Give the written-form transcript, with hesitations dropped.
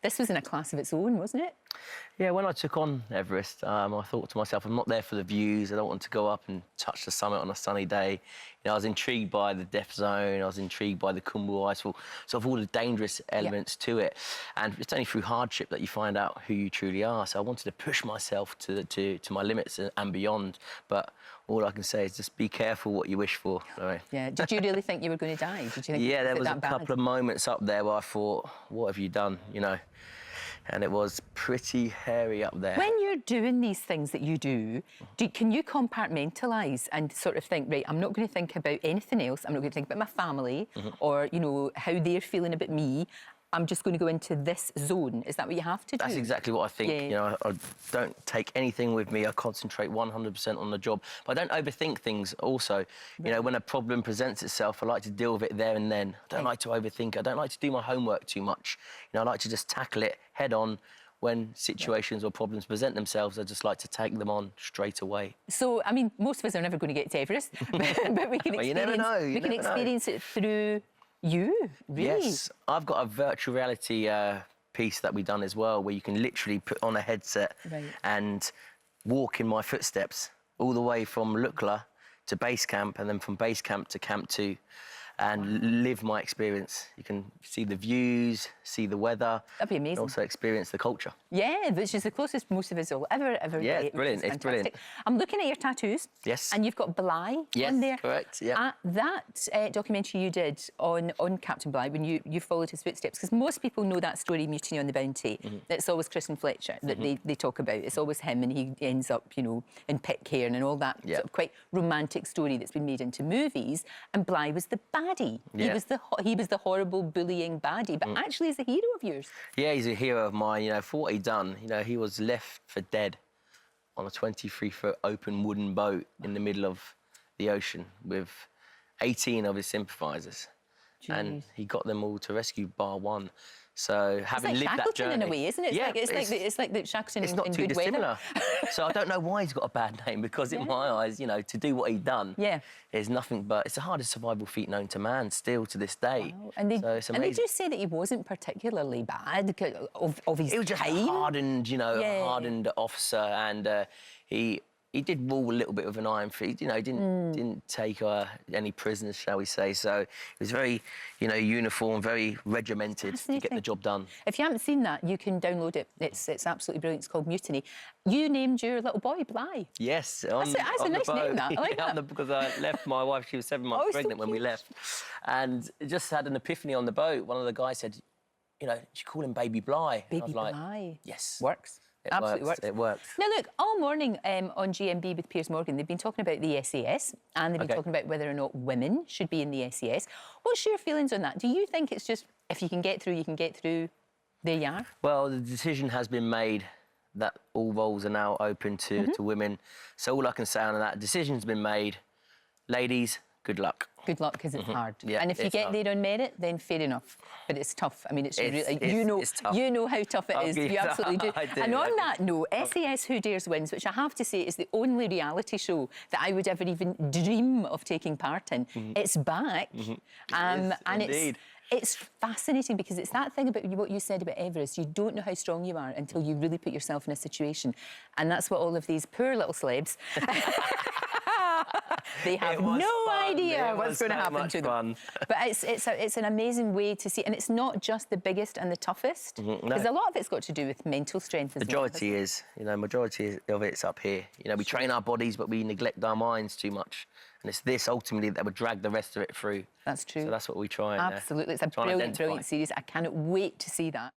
This was in a class of its own, wasn't it? Yeah, when I took on Everest, I thought to myself, I'm not there for the views. I don't want to go up and touch the summit on a sunny day. You know, I was intrigued by the death zone. I was intrigued by the Kumbu icefall, sort of all the dangerous elements to it. And it's only through hardship that you find out who you truly are. So I wanted to push myself to my limits and beyond. But all I can say is just be careful what you wish for. Right? Yeah. Did you really think you were going to die? Did you think? Yeah, there was a that bad? couple of moments up there where I thought, what have you done? You know. And it was pretty hairy up there. When you're doing these things that you do, can you compartmentalise and sort of think, right, I'm not going to think about anything else. I'm not going to think about my family or, you know, how they're feeling about me. I'm just going to go into this zone. Is that what you have to do? That's exactly what I think. Yeah. You know, I don't take anything with me. I concentrate 100% on the job. But I don't overthink things also. You know, when a problem presents itself, I like to deal with it there and then. I don't like to overthink. I don't like to do my homework too much. You know, I like to just tackle it head on. When situations or problems present themselves, I just like to take them on straight away. So, I mean, most of us are never going to get to Everest, but we can experience, you never know. We can experience it through you, really. Yes, I've got a virtual reality piece that we've done as well, where you can literally put on a headset and walk in my footsteps all the way from Lukla to base camp, and then from base camp to Camp 2. And live my experience. You can see the views, see the weather. That'd be amazing. And also experience the culture. Yeah, which is the closest most of us will ever yeah, get. It's brilliant. It's brilliant. I'm looking at your tattoos. Yes. And you've got Bly on there. Yes, correct. Yeah. That documentary you did on Captain Bly, when you followed his footsteps, because most people know that story, Mutiny on the Bounty. It's always Kristen Fletcher that they talk about. It's always him, and he ends up, you know, in Pitcairn and all that sort of quite romantic story that's been made into movies. And Bly was the baddie. Yeah. He was the horrible bullying baddie, but actually he's a hero of yours. Yeah, he's a hero of mine. You know, for what he'd done, you know, he was left for dead on a 23-foot open wooden boat in the middle of the ocean with 18 of his sympathisers. And he got them all to rescue bar one. So having lived that journey, in a way, isn't it? Yeah, it's like the Shackleton it's not in too Good dissimilar. Weather. So I don't know why he's got a bad name, because in my eyes, you know, to do what he'd done is nothing but, it's the hardest survival feat known to man still to this day. Wow. And they do say that he wasn't particularly bad of his time. He was just a hardened, you know, a hardened officer, and he did rule a little bit with an iron fist. You know, he didn't take any prisoners, shall we say. So he was very, you know, uniform, very regimented to get the job done. If you haven't seen that, you can download it. It's absolutely brilliant. It's called Mutiny. You named your little boy Bly. Yes, that's a nice name, that. I like that. Because I left my wife, she was 7 months pregnant when we left. And just had an epiphany on the boat. One of the guys said, you know, you call him Baby Bly. Baby Bly. Like, yes. Works. Absolutely works. It works. Now, look, all morning on GMB with Piers Morgan, they've been talking about the SAS, and they've been talking about whether or not women should be in the SAS. What's your feelings on that? Do you think it's just, if you can get through, you can get through, there you are? Well, the decision has been made that all roles are now open to women. So all I can say on that, decision's been made. Ladies, good luck. Good luck, because it's hard. Yeah, and if you get there on merit, then fair enough. But it's tough. I mean, it's really, you know how tough it is. You absolutely do. And on that note, SAS Who Dares Wins, which I have to say is the only reality show that I would ever even dream of taking part in. It's back. And it's fascinating, because it's that thing about what you said about Everest. You don't know how strong you are until you really put yourself in a situation. And that's what all of these poor little celebs... They have no idea what's going to happen to them. But it's an amazing way to see, and it's not just the biggest and the toughest, because a lot of it's got to do with mental strength as well. Majority of it's up here. You know, we train our bodies, but we neglect our minds too much. And it's this, ultimately, that would drag the rest of it through. That's true. So that's what we try and absolutely. It's a brilliant series. I cannot wait to see that.